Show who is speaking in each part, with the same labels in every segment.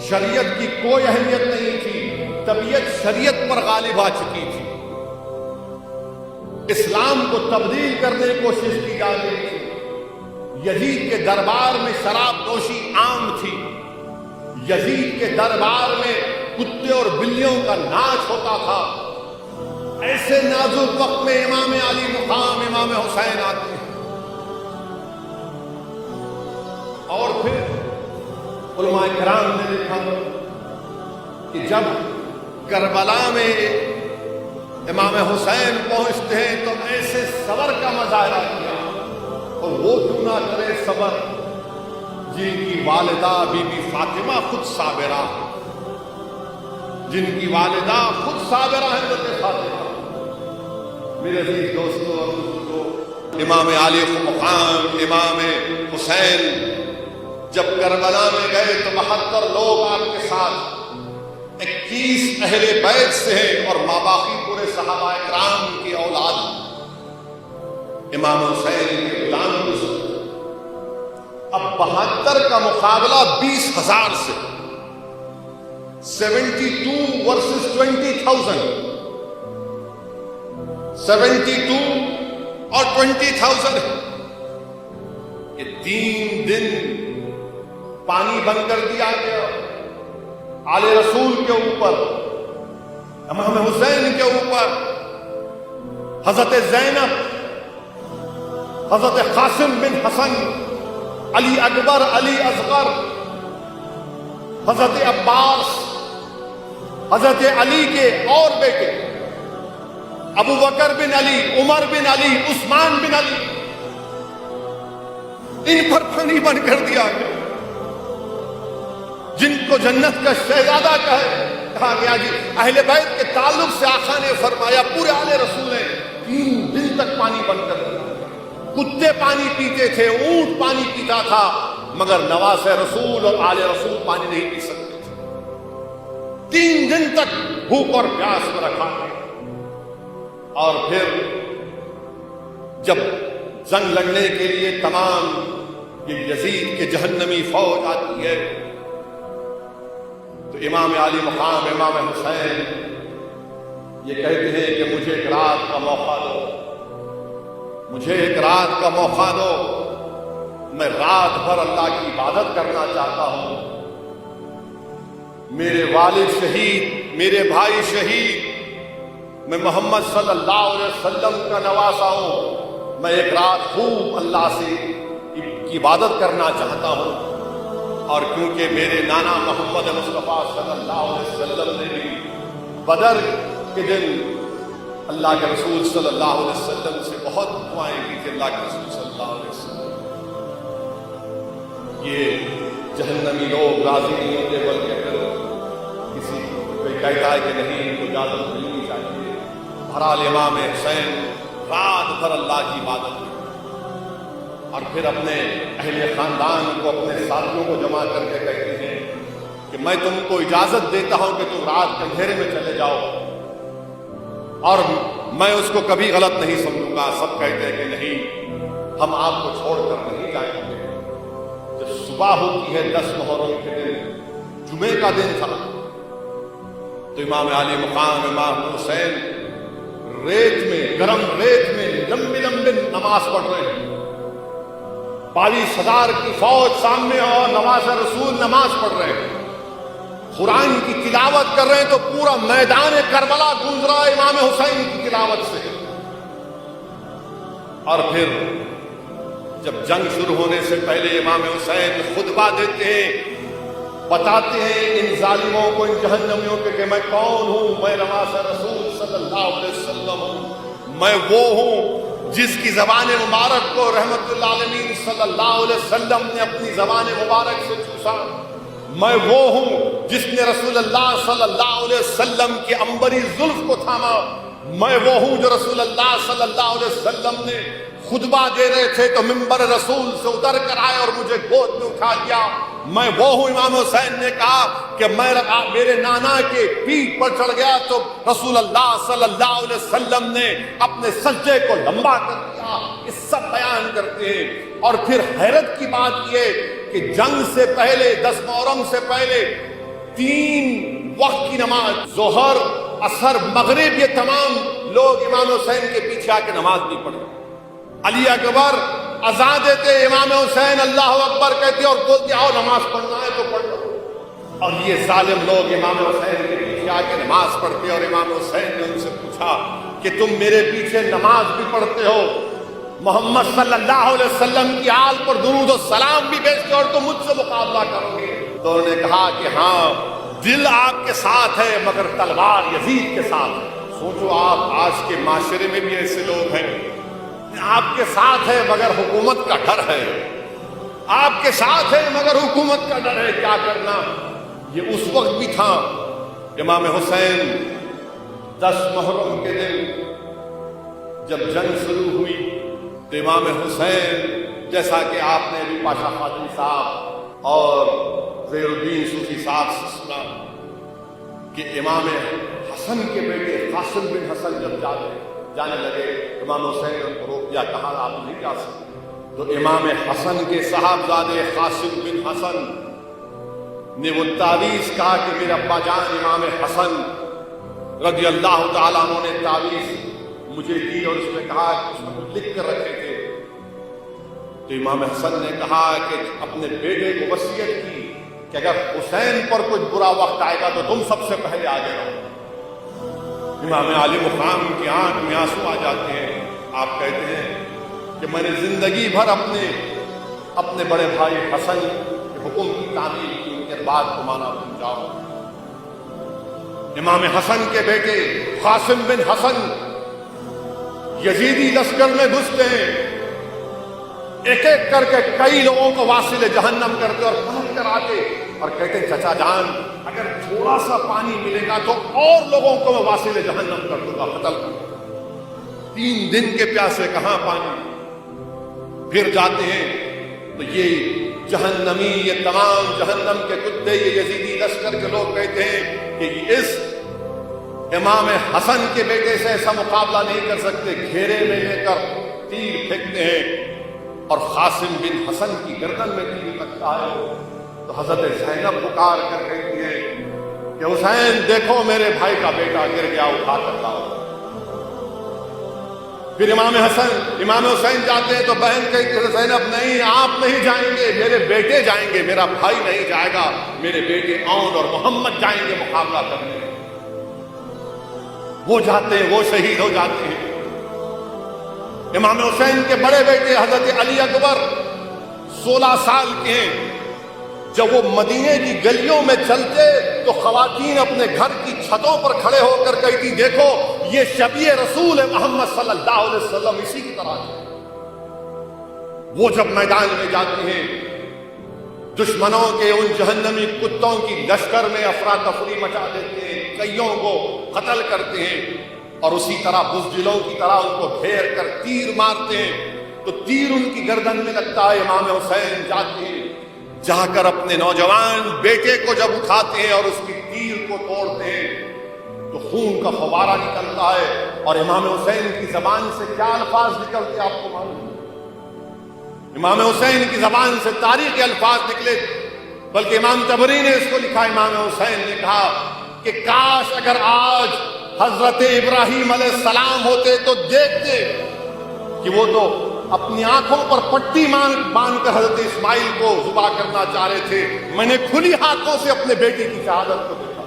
Speaker 1: شریعت کی کوئی اہمیت نہیں تھی، طبیعت شریعت پر غالب آ چکی تھی، اسلام کو تبدیل کرنے کی کوشش کی جا رہی تھی۔ یزید کے دربار میں شراب نوشی عام تھی، یزید کے دربار میں کتے اور بلیوں کا ناچ ہوتا تھا۔ ایسے نازک وقت میں امام علی مقام امام حسین آتے ہیں، اور پھر علماء کرام نے لکھا کہ جب کربلا میں امام حسین پہنچتے ہیں تو ایسے صبر کا مظاہرہ کیا، اور وہ کیوں نہ کرے صبر جن کی والدہ بی بی فاطمہ خود صابرہ، جن کی والدہ خود صابرہ ہیں حضرت فاطمہ۔ میرے عزیز دوستو اور بزرگو، امام علی مقام امام حسین جب کربلا میں گئے تو 72 لوگ آپ کے ساتھ، 21 اہل بیت سے ہیں اور ماباقی پورے صحابہ کرام کی اولاد امام حسین کے غلام کو۔ اب 72 کا مقابلہ 20,000 سے، 72 ورسز 20,000، 72 اور 20,000۔ یہ 3 دن پانی بند کر دیا گیا آل رسول کے اوپر، امام حسین کے اوپر، حضرت زینب، حضرت قاسم بن حسن، علی اکبر، علی اصغر، حضرت عباس، حضرت علی کے اور بیٹے ابو بکر بن علی، عمر بن علی، عثمان بن علی، ان پر پانی بند کر دیا گیا۔ جن کو جنت کا شہزادہ کہا گیا، جی اہل بیت کے تعلق سے آقا نے فرمایا پورے آل رسول نے 3 دن تک پانی بند کر دیا۔ کتے پانی پیتے تھے، اونٹ پانی پیتا تھا، مگر نواز رسول اور آل رسول پانی نہیں پی سکتے تھے۔ 3 دن تک بھوک اور پیاس میں رکھا گیا۔ اور پھر جب جنگ لڑنے کے لیے تمام یہ یزید کے جہنمی فوج آتی ہے تو امام علی مقام امام حسین یہ کہتے ہیں کہ مجھے ایک رات کا موقع دو، مجھے ایک رات کا موقع دو، میں رات بھر اللہ کی عبادت کرنا چاہتا ہوں۔ میرے والد شہید، میرے بھائی شہید، میں محمد صلی اللہ علیہ وسلم کا نواسا ہوں، میں ایک رات خوب اللہ سے کی عبادت کرنا چاہتا ہوں۔ اور کیونکہ میرے نانا محمد مصطفیٰ صلی اللہ علیہ وسلم نے بھی بدر کے دن اللہ کے رسول صلی اللہ علیہ وسلم سے بہت دعائیں کی تھی، اللہ کے رسول صلی اللہ علیہ وسلم یہ جہنمی لوگ راضی نہیں ہوتے، بلکہ اگر کسی کوئی کہتا ہے کہ نہیں ان کو اجازت ملنی چاہیے۔ بہرحال امام حسین رات بھر اللہ کی عبادت کی، اور پھر اپنے اہل خاندان کو، اپنے ساتھیوں کو جمع کر کے کہتے ہیں کہ میں تم کو اجازت دیتا ہوں کہ تم رات کے اندھیرے میں چلے جاؤ، اور میں اس کو کبھی غلط نہیں سمجھوں گا۔ سب کہتے ہیں کہ نہیں، ہم آپ کو چھوڑ کر نہیں جائیں گے۔ جب صبح ہوتی ہے 10 محرم کے دن، جمعے کا دن تھا، تو امام علی مقام امام حسین ریت میں، گرم ریت میں لمبی لمبی نماز پڑھ رہے ہیں۔ 22,000 کی فوج سامنے اور نواز رسول نماز پڑھ رہے ہیں، قرآن کی تلاوت کر رہے ہیں، تو پورا میدان کربلا گونج رہا ہے امام حسین کی تلاوت سے۔ اور پھر جب جنگ شروع ہونے سے پہلے امام حسین خطبہ دیتے ہیں، بتاتے ہیں ان ظالموں کو، ان جہنمیوں کے کہ میں کون ہوں، میں نواز رسول صلی اللہ علیہ وسلم ہوں، میں وہ ہوں جس کی زبان مبارک کو رحمت اللہ عالمین صلی اللہ علیہ وسلم نے اپنی زبان مبارک سے چوسا، میں وہ ہوں جس نے رسول اللہ صلی اللہ علیہ وسلم کی عنبری زلف کو تھاما، میں وہ ہوں جو رسول اللہ صلی اللہ علیہ وسلم نے خطبہ دے رہے تھے تو منبر رسول سے اتر کر آئے اور مجھے گود میں اٹھا لیا، میں وہ ہوں۔ امام حسین نے کہا کہ میں میرے نانا کے پیٹھ پر چڑھ گیا تو رسول اللہ صلی اللہ علیہ وسلم نے اپنے سجدے کو لمبا کر دیا۔ یہ سب بیان کرتے ہیں۔ اور پھر حیرت کی بات یہ کہ جنگ سے پہلے 10 محرم سے پہلے 3 وقت کی نماز ظہر عصر مغرب یہ تمام لوگ امام حسین کے پیچھے آ کے نماز نہیں پڑھتے. علی اکبر اذان دیتے, امام حسین اللہ اکبر کہتے اور بولتے آؤ نماز پڑھنا ہے تو پڑھ لو. اور یہ ظالم لوگ امام حسین کے پیچھے آ کے نماز پڑھتے, اور امام حسین نے ان سے پوچھا کہ تم میرے پیچھے نماز بھی پڑھتے ہو, محمد صلی اللہ علیہ وسلم کی آل پر درود و سلام بھی بھیجتے اور تم مجھ سے مقابلہ کرو گے؟ تو انہوں نے کہا کہ ہاں دل آپ کے ساتھ ہے مگر تلوار یزید کے ساتھ ہے. سوچو آپ آج کے معاشرے میں بھی ایسے لوگ ہیں, آپ کے ساتھ ہے مگر حکومت کا ڈر ہے, آپ کے ساتھ ہے مگر حکومت کا ڈر ہے, کیا کرنا. یہ اس وقت بھی تھا. امام حسین 10 محرم کے دن جب جنگ شروع ہوئی تو امام حسین جیسا کہ آپ نے بھی پاشا قادری صاحب اور زیر الدین صوفی صاحب سے سنا کہ امام حسن کے بیٹے قاسم بن حسن جب جانے لگے, امام حسین نے ان کو روک دیا, کہا آپ نہیں جا سکتے. تو امام حسن کے صاحبزادے قاسم بن حسن نے وہ تعویذ کہا کہ میرا ابا جان امام حسن رضی اللہ تعالیٰ عنہ نے تعویذ مجھے دی اور اس میں کہا کہ اس میں کچھ لکھ کر رکھے تھے. تو امام حسن نے کہا کہ اپنے بیٹے کو وصیت کی کہ اگر حسین پر کچھ برا وقت آئے گا تو تم سب سے پہلے آگے رہو. امام علی مقام کی آنکھ میں آنسو آ جاتے ہیں. آپ کہتے ہیں کہ میں نے زندگی بھر اپنے بڑے بھائی حسن کے حکم کی تعمیل کی, ان کے بعد کو مانا بن جاؤ. امام حسن کے بیٹے قاسم بن حسن یزیدی لشکر میں گھستے ہیں, ایک ایک کر کے کئی لوگوں کو واصل جہنم کرتے اور پلٹ کر آتے اور کہتے چچا جان اگر تھوڑا سا پانی ملے گا تو اور لوگوں کو میں واصل جہنم کر دوں گا, قتل کر. 3 دن کے پیاسے کہاں پانی. پھر جاتے ہیں تو یہ جہنمی, یہ تمام جہنم کے کتے, یہ یزیدی لشکر کے لوگ کہتے ہیں کہ اس امام حسن کے بیٹے سے ایسا مقابلہ نہیں کر سکتے. گھیرے میں لے کر تیر پھینکتے ہیں اور قاسم بن حسن کی گردن میں تیر لگتا ہے. تو حضرت زینب پکار کر کہتی ہے کہ حسین دیکھو میرے بھائی کا بیٹا گر گیا, اٹھا کر لاؤ. پھر امام حسین جاتے ہیں تو بہن کہتی ہے زینب نہیں آپ نہیں جائیں گے, میرے بیٹے جائیں گے, میرا بھائی نہیں جائے گا, میرے بیٹے اون اور محمد جائیں گے مقابلہ کرنے. وہ جاتے ہیں, وہ شہید ہو جاتے ہیں. امام حسین کے بڑے بیٹے حضرت علی اکبر 16 سال کے ہیں. جب وہ مدینے کی گلیوں میں چلتے تو خواتین اپنے گھر کی چھتوں پر کھڑے ہو کر کہتی دیکھو یہ شبیہ رسول محمد صلی اللہ علیہ وسلم اسی کی طرح ہے. وہ جب میدان میں جاتے ہیں دشمنوں کے ان جہنمی کتوں کی لشکر میں افراتفری مچا دیتے ہیں, کئیوں کو قتل کرتے ہیں اور اسی طرح بزدلوں کی طرح ان کو گھیر کر تیر مارتے ہیں. تو تیر ان کی گردن میں لگتا ہے. امام حسین جاتے ہیں, جا کر اپنے نوجوان بیٹے کو جب اٹھاتے ہیں اور اس کی تیر کو توڑتے ہیں تو خون کا فوارہ نکلتا ہے. اور امام حسین کی زبان سے کیا الفاظ نکلتے آپ کو معلوم؟ امام حسین کی زبان سے تاریخی الفاظ نکلے, بلکہ امام طبری نے اس کو لکھا. امام حسین نے کہا کہ کاش اگر آج حضرت ابراہیم علیہ السلام ہوتے تو دیکھتے کہ وہ تو اپنی آنکھوں پر پٹی باندھ کر حضرت اسماعیل کو ذبح کرنا چاہ رہے تھے, میں نے کھلی ہاتھوں سے اپنے بیٹے کی شہادت کو دیکھا.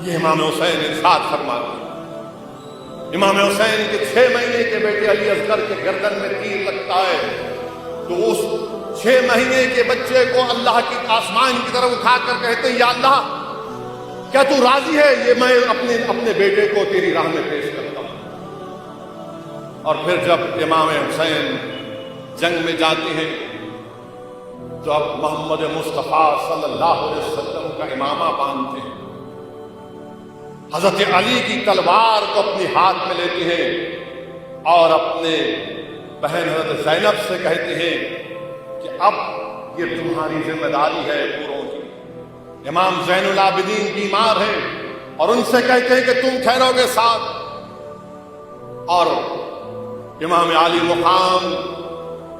Speaker 1: یہ امام حسین ارشاد فرماتے ہیں. امام حسین کے 6 مہینے کے بیٹے علی اصغر کے گردن میں تیر لگتا ہے تو اس 6 مہینے کے بچے کو اللہ کی آسمان کی طرف اٹھا کر کہتے ہیں یا اللہ کیا تو راضی ہے یہ میں اپنے بیٹے کو تیری راہ میں پیش کرتا ہوں. اور پھر جب امام حسین جنگ میں جاتے ہیں تو اب محمد مصطفیٰ صلی اللہ علیہ وسلم کا امامہ باندھتے ہیں, حضرت علی کی تلوار کو اپنے ہاتھ میں لیتے ہیں اور اپنے بہن حضرت زینب سے کہتے ہیں کہ اب یہ تمہاری ذمہ داری ہے پوروں کی. امام زین العابدین بیمار ہیں اور ان سے کہتے ہیں کہ تم ٹھہرو گے ساتھ. اور امام علی مقام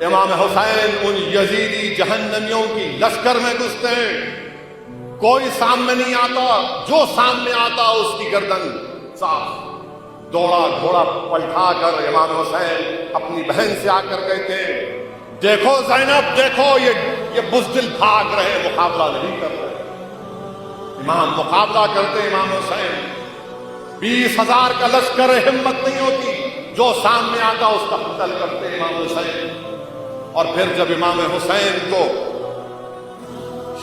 Speaker 1: امام حسین ان یزیدی جہنمیوں کی لشکر میں گھستے ہیں کوئی سامنے نہیں آتا، جو سامنے آتا اس کی گردن صاف۔ دوڑا گھوڑا پلٹا کر امام حسین اپنی بہن سے آ کر کہتے ہیں دیکھو زینب، دیکھو یہ بزدل بھاگ رہے، مقابلہ نہیں کر رہے۔ امام مقابلہ کرتے امام حسین، 20,000 کا لشکر، ہمت نہیں ہوتی، جو سامنے آتا اس کا قتل کرتے امام حسین۔ اور پھر جب امام حسین کو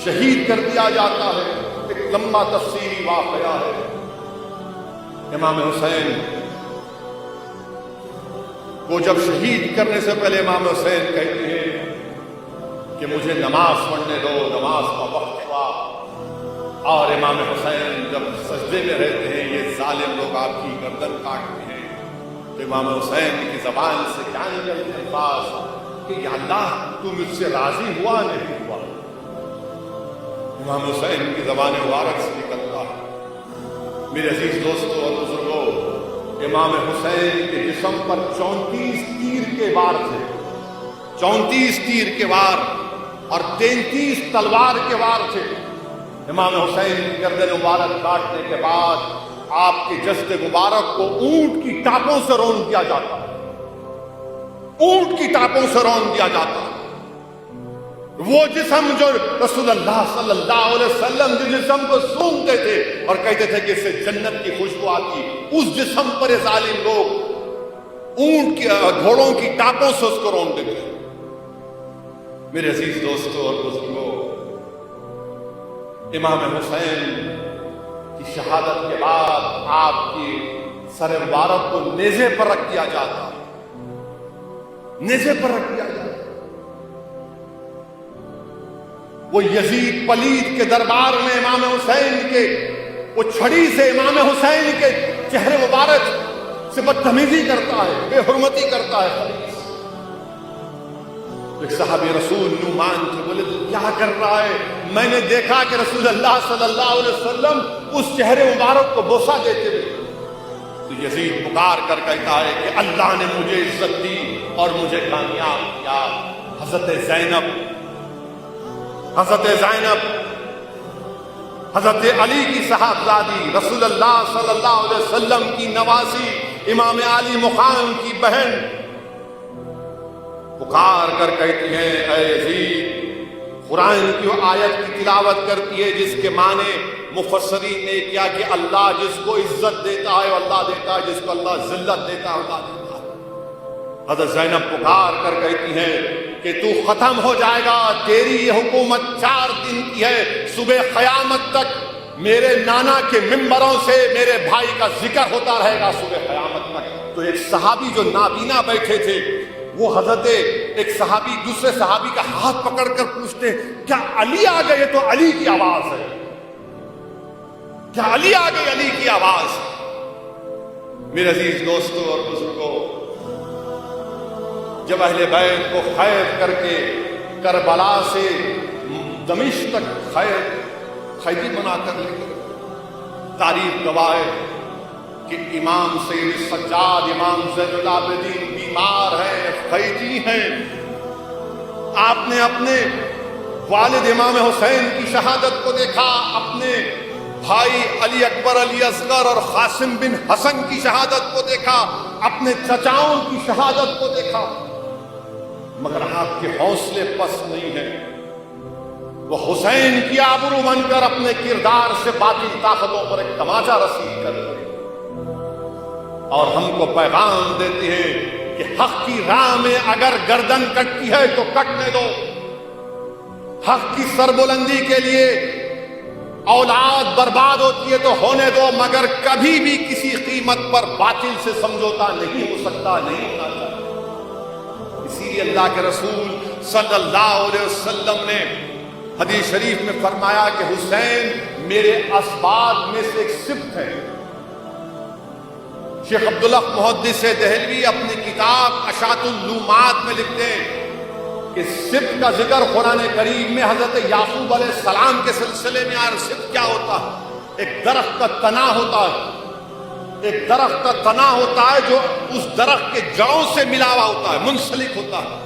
Speaker 1: شہید کر دیا جاتا ہے، ایک لمبا تفصیلی واقعہ ہے۔ امام حسین کو جب شہید کرنے سے پہلے امام حسین کہتے ہیں کہ مجھے نماز پڑھنے دو، نماز کا وقت ہوا۔ اور امام حسین جب سجدے میں رہتے ہیں، یہ ظالم لوگ آپ کی گردن کاٹتے ہیں، تو امام حسین کی زبان سے کیا نکلتے الفاظ کہ یا اللہ تو مجھ سے راضی ہوا نہیں ہوا۔ امام حسین کی زبان مبارک سے نکلتا ہے۔ میرے عزیز دوستوں اور بزرگوں، امام حسین کے جسم پر 34 تیر کے وار تھے، 34 تیر کے وار اور 33 تلوار کے وار تھے۔ امام حسین کی گردن مبارک کاٹنے کے بعد آپ کے جسد مبارک کو اونٹ کی ٹاپوں سے رون دیا جاتا ہے، اونٹ کی ٹاپوں سے رون دیا جاتا ہے۔ وہ جسم جو رسول اللہ صلی اللہ علیہ وسلم جس جسم کو سونگتے تھے اور کہتے تھے کہ اس سے جنت کی خوشبو آتی، اس جسم پر یہ ظالم لوگ اونٹ کی گھوڑوں کی ٹاپوں سے اس کو رون دیتے تھے۔ میرے عزیز دوستوں اور بزرگوں، امام حسین کی شہادت کے بعد آپ کی سر مبارک کو نیزے پر رکھ دیا جاتا، نیزے پر رکھ دیا جاتا۔ وہ یزید پلید کے دربار میں امام حسین کے وہ چھڑی سے امام حسین کے چہرے مبارک سے بدتمیزی کرتا ہے، بے حرمتی کرتا ہے۔ ایک صحابی رسول نعمان تھے، بولے تو کیا کر رہا ہے؟ میں نے دیکھا کہ رسول اللہ صلی اللہ علیہ وسلم اس چہرے مبارک کو بوسہ دیتے ہوئے۔ تو یزید پکار کر کہتا ہے کہ اللہ نے مجھے عزت دی اور مجھے کامیاب کیا۔ حضرت زینب حضرت علی کی صاحبزادی، رسول اللہ صلی اللہ علیہ وسلم کی نوازی، امام علی مقام کی بہن، پکار کر کہتی ہیں اے یزید، قرآن کی وہ آیت کی تلاوت کرتی ہے جس کے معنی مفسرین نے کیا کہ اللہ جس کو عزت دیتا ہے اللہ دیتا ہے، جس کو اللہ ذلت دیتا ہے اللہ دیتا ہے۔ حضرت زینب پکار کر کہتی ہیں کہ تو ختم ہو جائے گا، تیری یہ حکومت 4 دن کی ہے، صبح قیامت تک میرے نانا کے ممبروں سے میرے بھائی کا ذکر ہوتا رہے گا صبح قیامت تک۔ تو ایک صحابی جو نابینا بیٹھے تھے، وہ حضرت ایک صحابی دوسرے صحابی کا ہاتھ پکڑ کر پوچھتے کیا علی آ گئے؟ تو علی کی آواز ہے، کیا علی آ گئی؟ علی کی آواز۔ میرے عزیز دوستوں اور بزرگوں، جب اہل بیت کو قید کر کے کربلا سے دمشق تک قیدی بنا کر لے گئے، تاریخ گواہ ہے کہ امام سید سجاد، امام زین العابدین بیمار ہیں، قیدی ہیں۔ آپ نے اپنے والد امام حسین کی شہادت کو دیکھا، اپنے بھائی علی اکبر، علی اصغر اور قاسم بن حسن کی شہادت کو دیکھا، اپنے چچاؤں کی شہادت کو دیکھا، مگر آپ کے حوصلے پست نہیں ہیں۔ وہ حسین کی آبرو بن کر اپنے کردار سے باطل طاقتوں پر ایک تماچا رسید کر رہے اور ہم کو پیغام دیتے ہیں کہ حق کی راہ میں اگر گردن کٹتی ہے تو کٹنے دو، حق کی سربلندی کے لیے اولاد برباد ہوتی ہے تو ہونے دو، مگر کبھی بھی کسی قیمت پر باطل سے سمجھوتا نہیں ہو سکتا، نہیں ہونا چاہیے۔ اسی لیے اللہ کے رسول صلی اللہ علیہ وسلم نے حدیث شریف میں فرمایا کہ حسین میرے اسباط میں سے ایک سبط ہے۔ شیخ عبداللہ محدث دہلوی اپنی کتاب اشاعت اللومات میں لکھتے ہیں کہ سبط کا ذکر قرآن کریم میں حضرت یعقوب علیہ السلام کے سلسلے میں آیا۔ سبط کیا ہوتا ہے؟ ایک درخت کا تنا ہوتا ہے، ایک درخت کا تنا ہوتا ہے جو اس درخت کے جڑوں سے ملا ہوا ہوتا ہے، منسلک ہوتا ہے،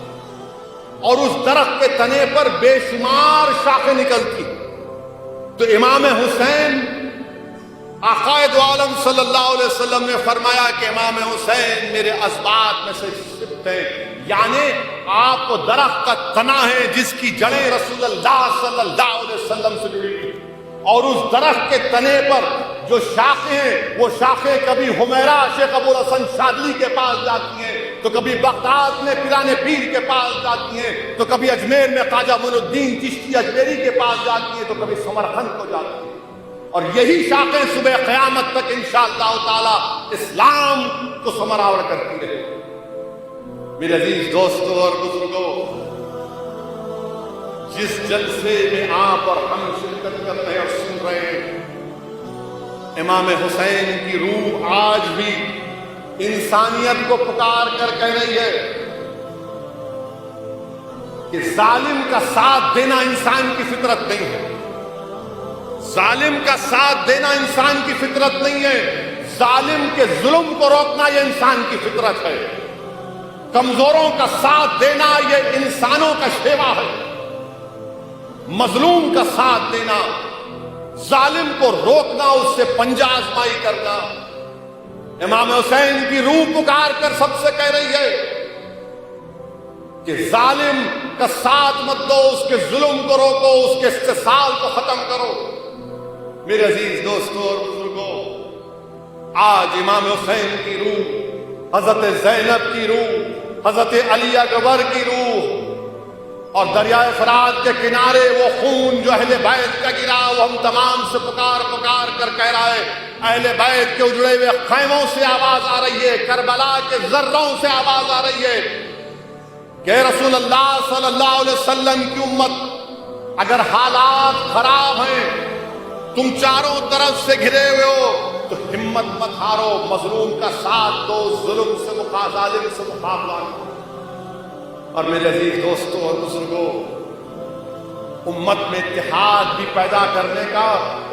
Speaker 1: اور اس درخت کے تنے پر بے شمار شاخیں نکلتی، تو امام حسین آقائد عالم صلی اللہ علیہ وسلم نے فرمایا کہ امام حسین میرے اسباط میں سے سبت ہے، یعنی آپ وہ درخت کا تنا ہے جس کی جڑیں رسول اللہ صلی اللہ علیہ وسلم سے جڑی ہوئی، اور اس درخت کے تنے پر جو شاخیں ہیں وہ شاخیں کبھی حمیرہ شیخ ابوالحسن شاذلی کے پاس جاتی ہیں، تو کبھی بغداد میں پیران پیر کے پاس جاتی ہیں، تو کبھی اجمیر میں خواجہ معین الدین چشتی اجمیری کے پاس جاتی ہیں، تو کبھی سمرقند کو جاتی ہیں، اور یہی شاخیں صبح قیامت تک انشاءاللہ تعالی اسلام کو ثمراور کرتی رہے۔ میرے عزیز دوستوں اور بزرگوں، جس جلسے میں آپ اور ہم شرکت کر رہے ہیں اور سن رہے ہیں، امام حسین کی روح آج بھی انسانیت کو پکار کر کہہ رہی ہے کہ ظالم کا ساتھ دینا انسان کی فطرت نہیں ہے، ظالم کا ساتھ دینا انسان کی فطرت نہیں ہے، ظالم کے ظلم کو روکنا یہ انسان کی فطرت ہے، کمزوروں کا ساتھ دینا یہ انسانوں کا شیوا ہے، مظلوم کا ساتھ دینا، ظالم کو روکنا، اس سے پنجہ آزمائی کرنا۔ امام حسین کی روح پکار کر سب سے کہہ رہی ہے کہ ظالم کا ساتھ مت دو، اس کے ظلم کو روکو، اس کے استحصال کو ختم کرو۔ میرے عزیز دوستوں اور بزرگوں، آج امام حسین کی روح، حضرت زینب کی روح، حضرت علی اکبر کی روح، اور دریائے فرات کے کنارے وہ خون جو اہل بیت کا گرا، وہ ہم تمام سے پکار پکار کر کہہ رہا ہے، اہل بیت کے اجڑے ہوئے خیموں سے آواز آ رہی ہے، کربلا کے ذروں سے آواز آ رہی ہے کہ رسول اللہ صلی اللہ علیہ وسلم کی امت، اگر حالات خراب ہیں، تم چاروں طرف سے گھرے ہوئے ہو، تو ہمت مت ہارو، مظلوم کا ساتھ دو، ظلم سے ظالم سے مقابلہ کرو۔ اور میرے عزیز دوستوں اور بزرگوں، امت میں اتحاد بھی پیدا کرنے کا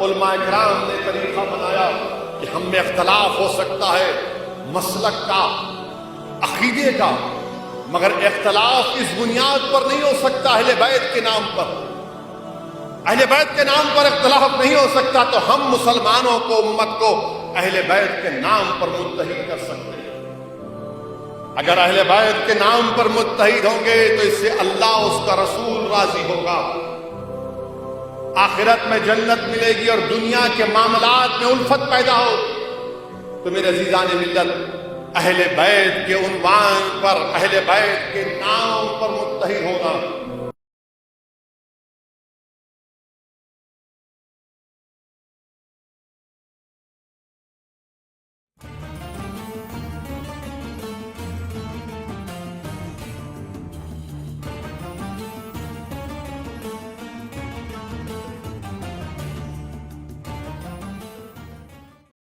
Speaker 1: علماء کرام نے طریقہ بنایا کہ ہم میں اختلاف ہو سکتا ہے مسلک کا، عقیدے کا، مگر اختلاف اس بنیاد پر نہیں ہو سکتا اہل بیت کے نام پر، اہل بیت کے نام پر اختلاف نہیں ہو سکتا، تو ہم مسلمانوں کو، امت کو اہل بیت کے نام پر متحد کر سکتے ہیں۔ اگر اہل بیت کے نام پر متحد ہوں گے تو اس سے اللہ، اس کا رسول راضی ہوگا، آخرت میں جنت ملے گی، اور دنیا کے معاملات میں الفت پیدا ہو۔ تو میرے عزیزان ملت، اہل بیت کے عنوان پر، اہل بیت کے نام پر متحد ہونا